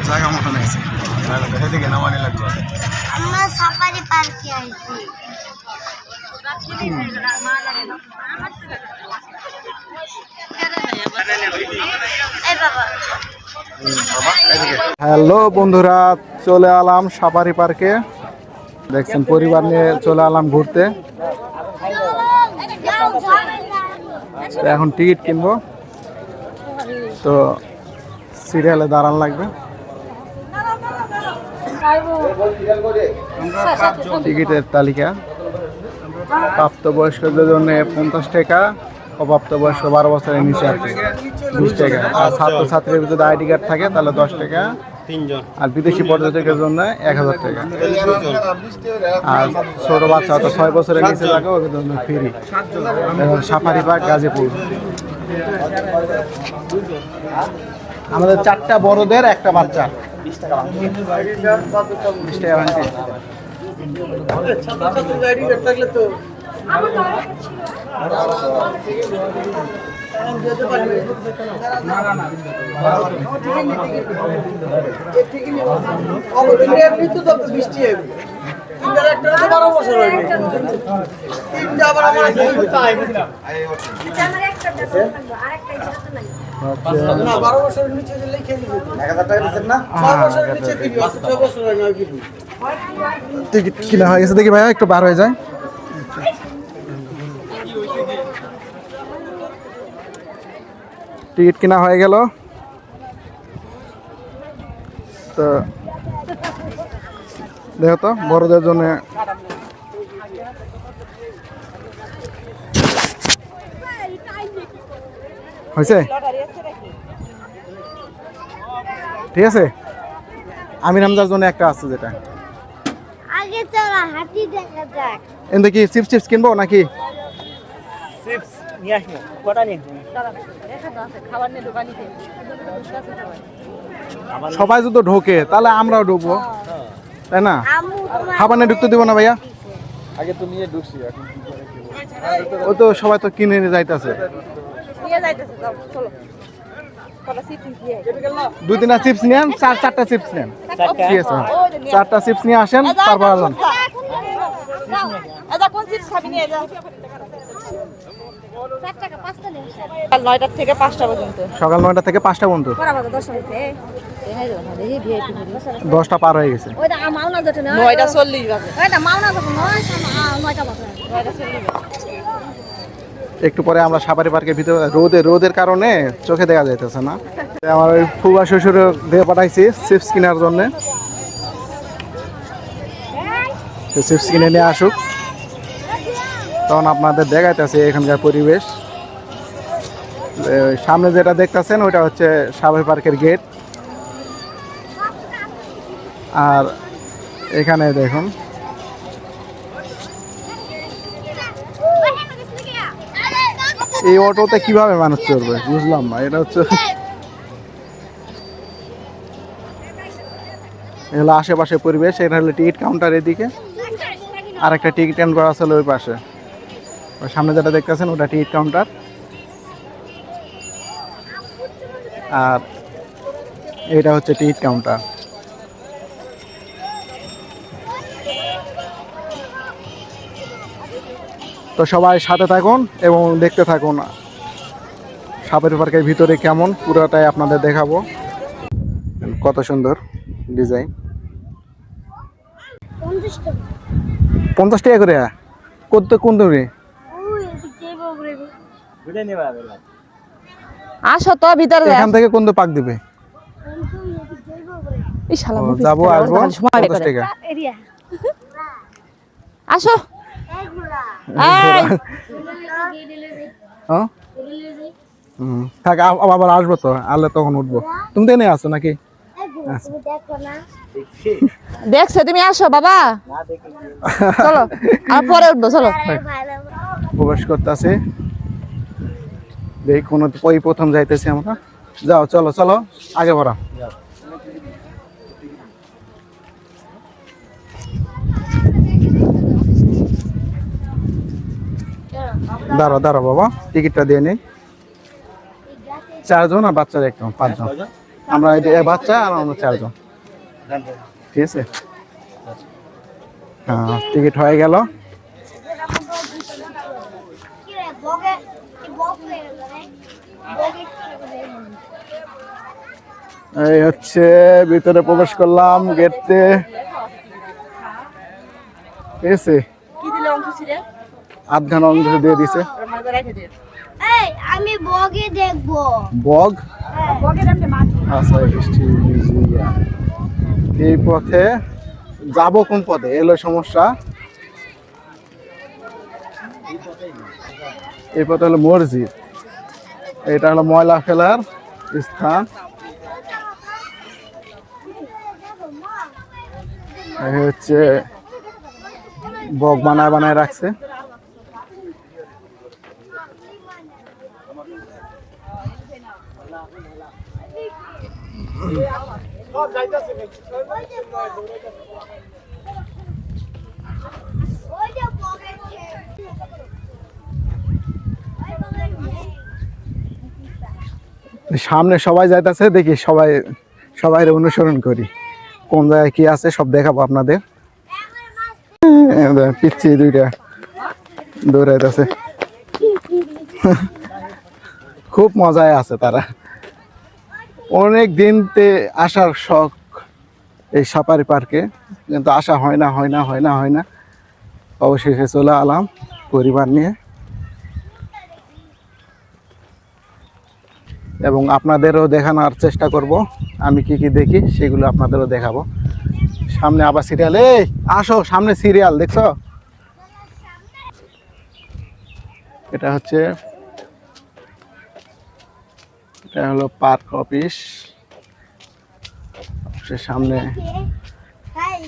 জায়গা মতো লাগছে সেদিকে নামানি লাগবে আমরা সাফারি পার্কে আইছি হ্যালো বন্ধুরা, চলে এলাম সাফারি পার্কে। দেখছেন পরিবার নিয়ে চলে এলাম ঘুরতে। এখন টিকিট কিনবো, তো সিরিয়ালে দাঁড়ান লাগবে। টিকিটের তালিকা প্রাপ্তবয়স্কদের জন্য 50 টাকা, অপ্রাপ্তবয়স্ক 12 বছরের নিচে আছে 20 টাকা, আর ছাত্রছাত্রীর যদি আইডি কার্ড থাকে তাহলে 10 টাকা, আর বিদেশি পর্যটকের জন্য 1000 টাকা, আর ছোট বাচ্চা হয়তো 6 বছরের নিচে থাকে ওদের জন্য ফ্রি। Safari park Gazipur. আমাদের 4টা বড়দের, একটা বাচ্চা 20 টাকা ভাঙতে। টিকিট কিনা হয়ে গেছে, দেখি ভাইয়া একটু বার হয়ে যায়। টিকিট কিনা হয়ে গেল, তো দেখো তো বড়দের জন্য হয়েছে, ঠিক আছে। আমির হামজার জন্য একটা আছে, যেটা আগে চলা হাতি দেখা যাক। এতে কি চিপস কিনবো নাকি? চিপস নিয়ে আসবো, কটা নিয়ে সবাই যদি ঢোকে তাহলে আমরাও ঢুকবো, তাই না? খাবার নিয়ে ঢুকতে দিব না ভাইয়া? আগে তো নিয়ে ঢুকছি, এখন ও তো সবাই তো কিনে নিয়ে যাইতেছে। দুই তিনটা চিপস নিয়ে 4টা চিপস নেন, ঠিক আছে? 4টা চিপস নিয়ে আসেন, তারপর আসেন। সকাল 9টা থেকে 5টা পর্যন্ত। সকাল 9টা থেকে 5টা পর্যন্ত। 10টা পার হয়ে গেছে। 9:40 বাজে। একটু পরে আমরা সাফারি পার্কের ভিতরে, রোদের কারণে চোখে দেখা যাইতেছে না। আমার ওই ফুবা শ্বশুর দিয়ে পাঠাইছি চিপস কেনার জন্য, চিপস কিনে নিয়ে আসুক, তখন আপনাদের দেখাইতেছে এখানকার পরিবেশ। সামনে যেটা দেখতেছেন ওইটা হচ্ছে সাফারি পার্কের গেট, আর এখানে দেখুন এই অটোতে কিভাবে মানুষ চলবে বুঝলাম না। এটা হচ্ছে এগুলো আশেপাশে পরিবেশ। এটা হলো টিকিট কাউন্টার, এদিকে আর একটা টিকিট কাউন্টার আছে ওই পাশে। সামনে যেটা দেখতেছেন ওটা টিকিট কাউন্টার, আর এটা হচ্ছে টিকিট কাউন্টার। তো সবাই সাথে থাকুন এবং দেখতে থাকুন সাফারি পার্কের ভিতরে কেমন পুরোটাই আপনাদের দেখাবো। কত সুন্দর ডিজাইন। 50 টাকা 50 টাকা করে কোন দূরে? ওই এদিক যাইবো ঘুরে ভিডিও নিবা বেলা আসো তো ভিতরে এখান থেকে কোন পাক দিবে? কিন্তু এদিক যাইবো ঘুরে এই শালা মুভি যাবো আসবো সময় 50 টাকা। এরিয়া আসো এই ঘোড়া এই হ্যাঁ থাক আবার আসবো তো আলে তখন উঠবো। তুমি তো এনে আসো নাকি? এই ঘোড়া তুমি দেখো না দেখছো তুমি আসো বাবা না দেখি চলো আর পরে উঠবো চলো আরে ভালো প্রবেশ করতেছি দেখুন ওই প্রথম যাইতেছি আমরা। যাও চলো চলো আগে বড়া। দাঁড়াও দাঁড়াও বাবা টিকিটটা দিয়ে নেই। 4 জন আর বাচ্চার একদম 5 জন। আমরা বাচ্চা আর আমরা 4 জন। ঠিক আছে হ্যাঁ টিকিট হয়ে গেল। কি রে বগে কি বগ হয়ে গেল রে বগে এই হচ্ছে ভিতরে প্রবেশ করলাম গেটতে। ঠিক আছে কি দিলে অংশ ছিল আধখান অংশ দিয়ে দিছে। ওর মাঝে রেখে দে এই আমি বগে দেখবো বগ বগে নামতে মাছ আচ্ছা মিউজিয়াম। এই পথে যাব কোন পথে এলো সমস্যা। এই পথে হলো মসজিদ, এটা হলো ময়লা ফেলার স্থান। এই হচ্ছে বগ বানায় বানায় রাখছে। ওই যে বগে সামনে সবাই যাইতেছে দেখি সবাই অনুসরণ করি কোন জায়গায় কি আছে সব দেখাবো আপনাদের। পিচ্ছি দুইটা দৌড়াইতেছে খুব মজায় আছে তারা। অনেক দিনতে আসার শখ এই সাফারি পার্কে, কিন্তু আসা হয় না। অবশেষে চলে এলাম পরিবার নিয়ে এবং আপনাদেরও দেখানোর চেষ্টা করব আমি কি কি দেখি সেগুলো আপনাদেরও দেখাবো। সামনে আবার সিরিয়াল, এই আসো সামনে সিরিয়াল দেখছো? এটা হলো পার্ক অফিস। সামনে হাই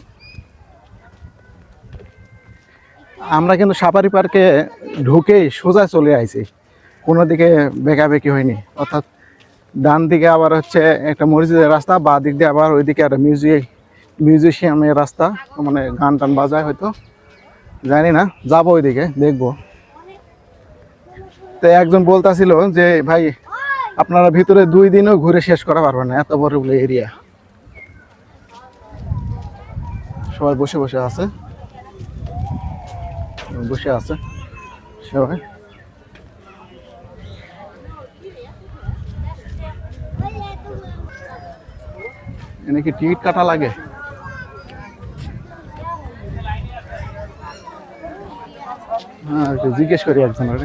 আমরা কিন্তু সাফারি পার্কে ঢুকেই সোজা চলে আইছি, কোনো দিকে বেঁকাবেঁকি হয়নি। অর্থাৎ ডান দিকে আবার হচ্ছে একটা মসজিদের রাস্তা, বা দিক দিয়ে আবার ওইদিকে একটা মিউজিশিয়ামের রাস্তা, মানে গান টান বাজায় হয়তো, জানি না, যাবো ওইদিকে দেখবো। তো একজন বলতেছিল যে ভাই আপনারা ভিতরে 2 দিনও ঘুরে শেষ করা পারবেন না, এত বড় বলে এরিয়া। সবাই বসে আছে সবাই। এনে কি টিকিট কাটা লাগে? হ্যাঁ একটু জিজ্ঞেস করি একজনের।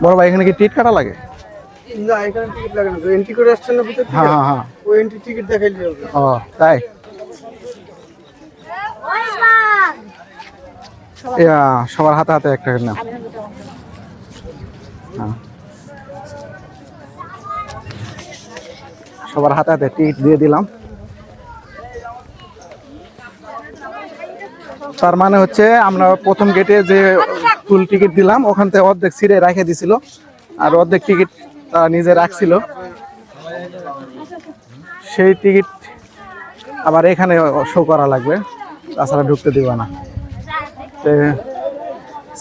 বড় ভাই এখানে কি টিকিট কাটা লাগে? না এখানে টিকিট লাগে না, এন্ট্রি করে আসছেন না ভিতর থেকে? হ্যাঁ ওই এন্ট্রি টিকিট দেখাইলে হবে। ও তাই? ওই বাগ সবার হাতে একটা না। হ্যাঁ সবার হাতে টিকিট দিয়ে দিলাম। তার মানে হচ্ছে আমরা প্রথম গেটে যে ফুল টিকিট দিলাম ওখান থেকে অর্ধেক সিটে রেখে দিছিল, আর অর্ধেক টিকিট তারা নিজে রাখছিল। সেই টিকিট আবার এখানে শো করা লাগবে, তাছাড়া ঢুকতে দিবে না। তো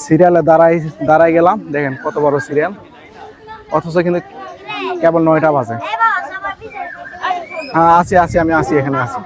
সিরিয়ালে দাঁড়াই গেলাম, দেখেন কত বড় সিরিয়াল, অথচ কিন্তু কেবল 9টা বাজে। এই বাবা সবার পিছে হ্যাঁ আমি আছি এখানে আছি।